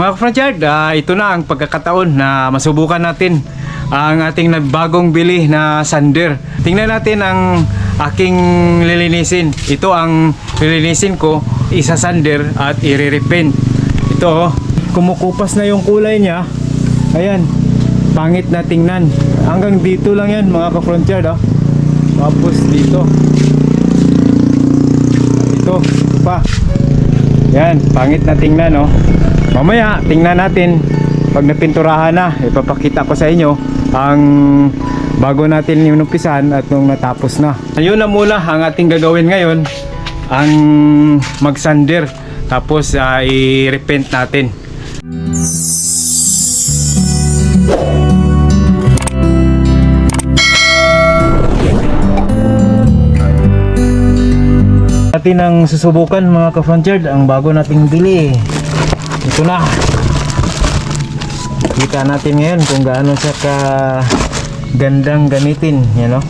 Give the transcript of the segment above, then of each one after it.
Mga ka-Frontyard, ito na ang pagkakataon na masubukan natin ang ating nagbagong bili na sander. Tingnan natin ang aking lilinisin. Ito ang lilinisin ko, isa sander at i-repaint. Ito, kumukupas na yung kulay niya. Ayan, pangit na tingnan. Hanggang dito lang yan mga ka-Frontyard. Tapos dito. Ito pa. Yan, pangit na tingnan. Mamaya, tingnan natin pag napinturahan na, ipapakita ko sa inyo ang bago natin yung umpisahan at nung natapos na. Ayun na muna ang ating gagawin ngayon, ang magsander, tapos i-repaint natin. Natin ang susubukan mga ka-Frontyard, ang bago nating bili. Ito na. Kita natin ngayon kung gaano siya ka gandang gamitin, yan o.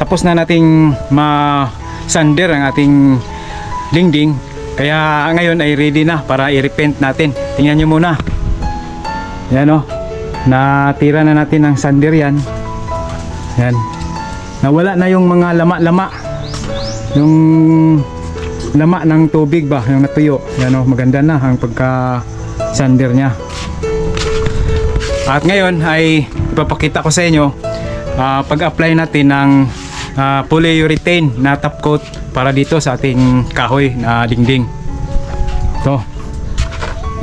Tapos na nating ma-sander ang ating dingding, kaya ngayon ay ready na para i-repaint natin. Tingnan nyo muna, yan o, natira na natin ang sander yan. Yan, nawala na yung mga lama-lama, yung lama ng tubig ba, yung natuyo. Yan o, maganda na ang pagka-sander nya. At ngayon ay ipapakita ko sa inyo pag-apply natin ng polyurethane na top coat para dito sa ating kahoy na dingding.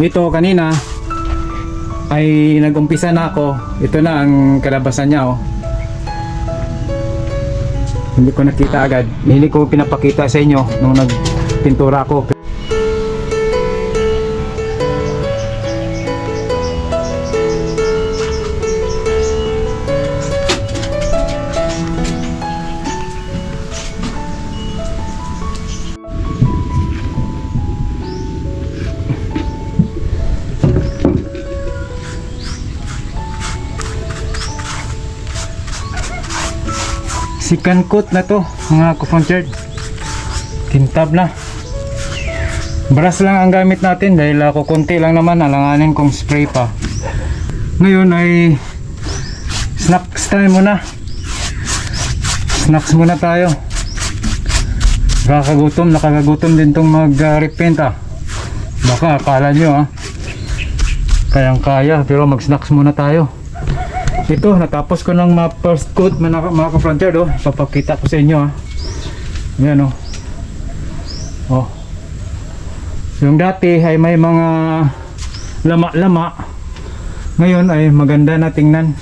Ito kanina ay nag-umpisa na ako. Ito na ang kalabasan niya. Hindi ko nakita agad. Hindi ko pinapakita sa inyo nung nagpintura ko. Second coat na to mga ka-Frontyard, kintab na. Brush lang ang gamit natin dahil kukunti lang naman, alanganin kong spray pa. Ngayon ay snacks time muna. Snacks muna tayo. Nakakagutom din tong mag-repaint Baka akala nyo kayang kaya, pero mag-snacks muna tayo. Ito, natapos ko ng first coat mga ka-Frontyard. Papakita ko sa inyo Yan yung dati ay may mga lama-lama, ngayon ay maganda na tingnan.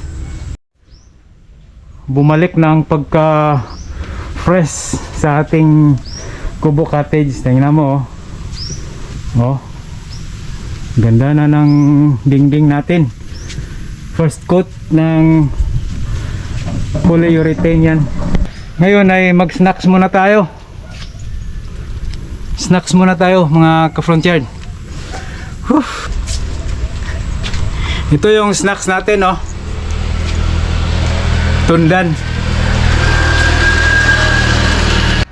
Bumalik na ang pagka fresh sa ating Kubo Cottage. Tingnan mo ganda na ng dingding natin. First coat ng polyurethane yan. Ngayon ay mag-snacks muna tayo. Snacks muna tayo mga ka-Frontyard. Ito yung snacks natin tundan.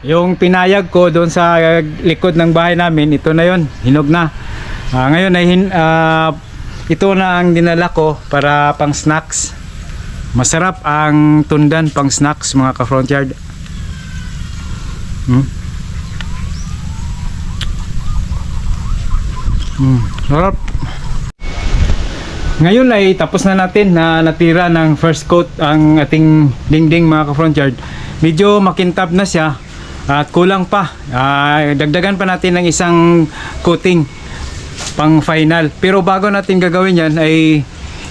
Yung pinayag ko doon sa likod ng bahay namin, ito na yon, hinog na. Ngayon ay ito na ang dinala ko para pang snacks. Masarap ang tundan pang snacks mga ka-Frontyard. Sarap. Ngayon ay tapos na natin na natira ng first coat ang ating dingding mga ka-Frontyard. Medyo makintab na siya at kulang pa. Dagdagan pa natin ng isang coating pang final. Pero bago natin gagawin yan ay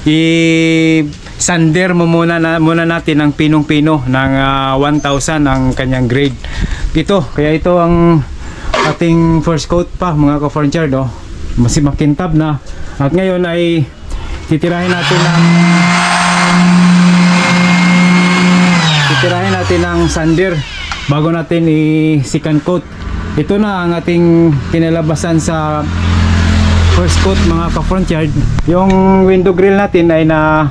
i-sander muna natin ang pinong-pino ng 1,000 ang kanyang grade. Kaya ito ang ating first coat pa mga ka-Frontyard. Mas makintab na. At ngayon ay titirahin natin ng sander bago natin i-second coat. Ito na ang ating kinalabasan sa first coat mga ka-front yard. Yung window grill natin ay na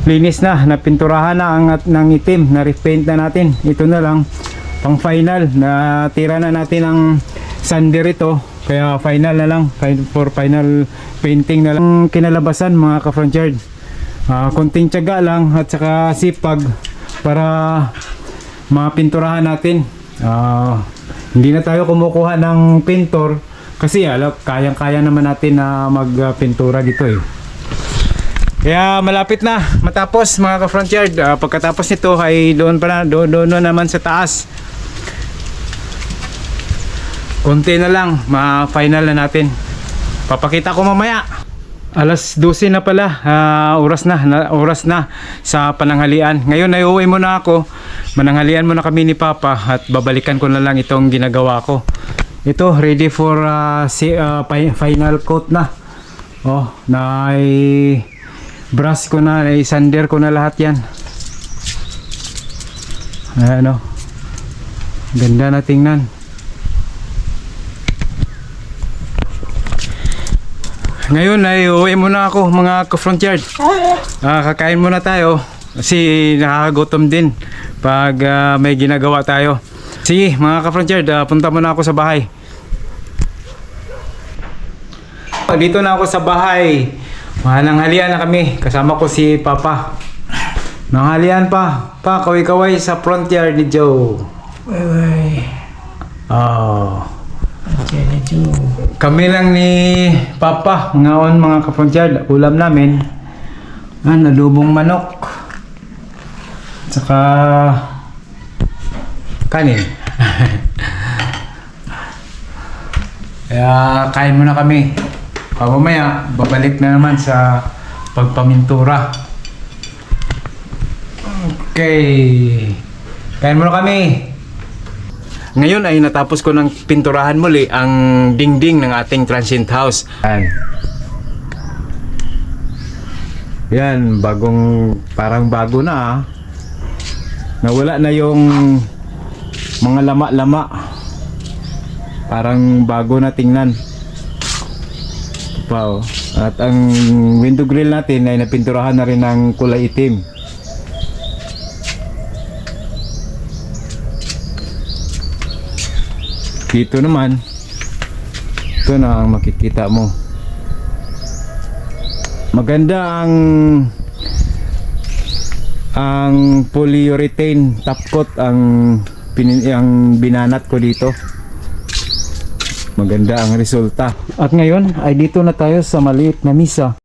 linis na, napinturahan na ng itim, na repaint na natin. Ito na lang pang final, na tira na natin ang sander ito, kaya final na lang, for final painting na lang kinalabasan mga ka-front yard. Konting tiyaga lang at saka sipag para mapinturahan natin. Hindi na tayo kumukuha ng pintor kasi kayang-kaya naman natin na magpintura dito eh. Kaya malapit na matapos mga ka-front yard. Pagkatapos nito ay doon naman sa taas. Konti na lang, ma-final na natin. Papakita ko mamaya. Alas 12 na pala, oras na sa pananghalian. Ngayon ay uuwi muna ako. Mananghalian muna kami ni Papa at babalikan ko na lang itong ginagawa ko. Ito ready for final coat na. Na brush ko na, sander ko na lahat yan. Ayan ganda na tingnan. Ngayon ay uuwi muna ako mga ka-front yard. Kakain muna tayo kasi nakakagutom din pag may ginagawa tayo. Sige mga ka-front yard, punta muna ako sa bahay. Dito na ako sa bahay. Mananghalian na kami. Kasama ko si Papa. Nanghalian pa. Kaway-kaway sa front yard ni Joe. Bye-bye. Okay, ni Joe. Kami lang ni Papa ngaon mga ka-front yard. Ulam namin adobong manok saka kanin. Kaya kain muna kami. Mamaya babalik na naman sa pagpamintura. Okay, kain muna kami. Ngayon ay natapos ko ng pinturahan muli ang dingding ng ating transient house. Yan, parang bago na. Nawala na yung mga lama-lama. Parang bago na tingnan. Wow. At ang window grill natin ay napinturahan na rin ng kulay itim. Dito naman, ito na ang makikita mo. Maganda ang polyurethane top coat ang binanat ko dito. Maganda ang resulta. At ngayon ay dito na tayo sa maliit na misa.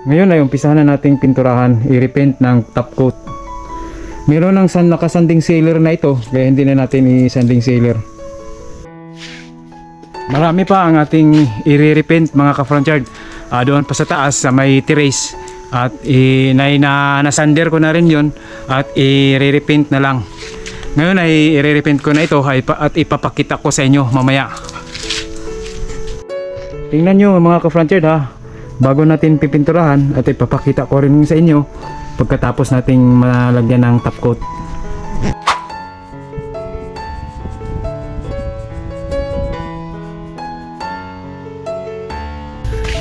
Ngayon ay umpisahan na nating pinturahan, i-repaint ng top coat. Meron ng nakasanding sailor na ito, kaya hindi na natin i-sanding sailor. Marami pa ang ating i-repaint mga ka-front yard. Doon pa sa taas sa may terrace at nasander ko na rin yun at i-repaint na lang. Ngayon ay i-repaint ko na ito at ipapakita ko sa inyo mamaya. Tingnan nyo mga ka-front yard bago natin pipinturahan at ipapakita ko rin sa inyo pagkatapos nating malagyan ng top coat.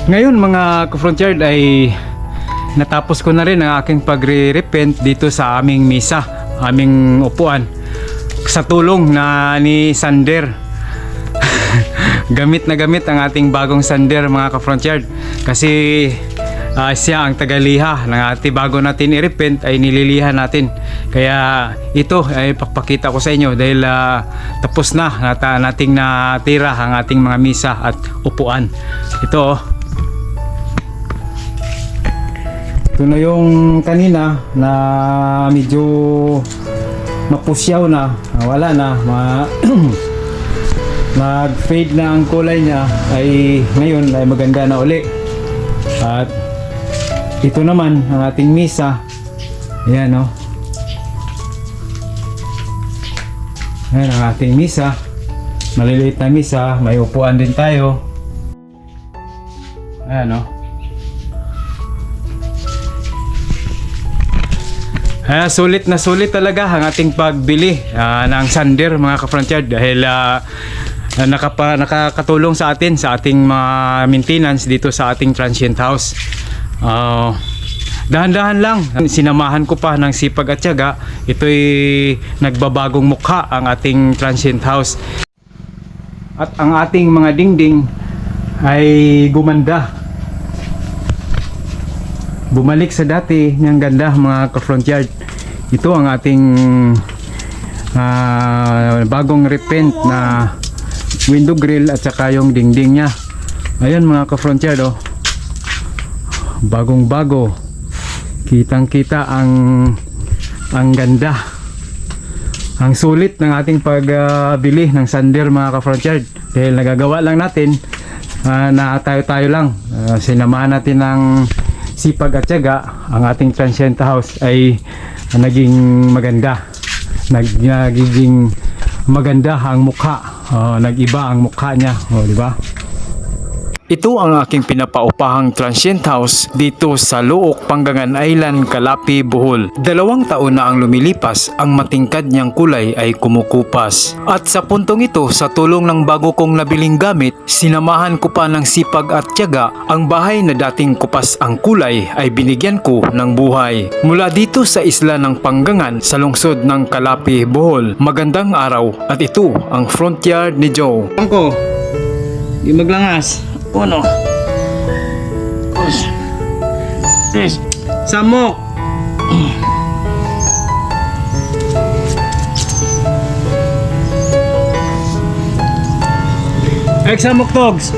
Ngayon mga ka-front yard ay natapos ko na rin ang aking pagre-repaint dito sa aming misa, aming upuan, sa tulong ni Sander. Gamit na gamit ang ating bagong sander mga ka-front yard kasi siya ang tagaliha ng ating bago natin i-repaint ay nililiha natin. Kaya ito ay papakita ko sa inyo dahil tapos na nating natira ang ating mga misa at upuan. Ito ito na yung kanina na medyo mapusyaw na, wala na, nag-fade na ang kulay niya, ay ngayon ay maganda na uli. At ito naman ang ating misa. Ayan ayan ang ating misa, maliliit na misa, may upuan din tayo. Ayan Sulit na sulit talaga ang ating pagbili ng sander mga ka-frontyard dahil nakakatulong sa atin sa ating mga maintenance dito sa ating transient house. Dahan-dahan lang, sinamahan ko pa ng sipag at tiyaga. Ito'y nagbabagong mukha ang ating transient house. At ang ating mga dingding ay gumanda. Bumalik sa dati niyang ganda mga ka-frontyard. Ito ang ating bagong repaint na window grill at saka yung dingding niya. Ayan mga ka-frontyard, oh. Bagong bago. Kitang kita ang ganda, ang sulit ng ating pagbili ng sander mga ka-frontyard dahil nagagawa lang natin na tayo lang. Sinamahan natin ng sipag at tiyaga. Ang ating transient house ay naging maganda, nagiging maganda ang mukha, nag-iba ang mukha niya, di ba? Ito ang aking pinapaupahang transient house dito sa Luok, Panggangan Island, Calapi, Bohol. 2 taon na ang lumilipas, ang matingkad niyang kulay ay kumukupas. At sa puntong ito, sa tulong ng bago kong nabiling gamit, sinamahan ko pa ng sipag at tiyaga, ang bahay na dating kupas ang kulay ay binigyan ko ng buhay. Mula dito sa isla ng Panggangan sa lungsod ng Calapi, Bohol, magandang araw at ito ang front yard ni Joe. Angko, di maglangas. Uno. Dos. Samok. Samok dogs.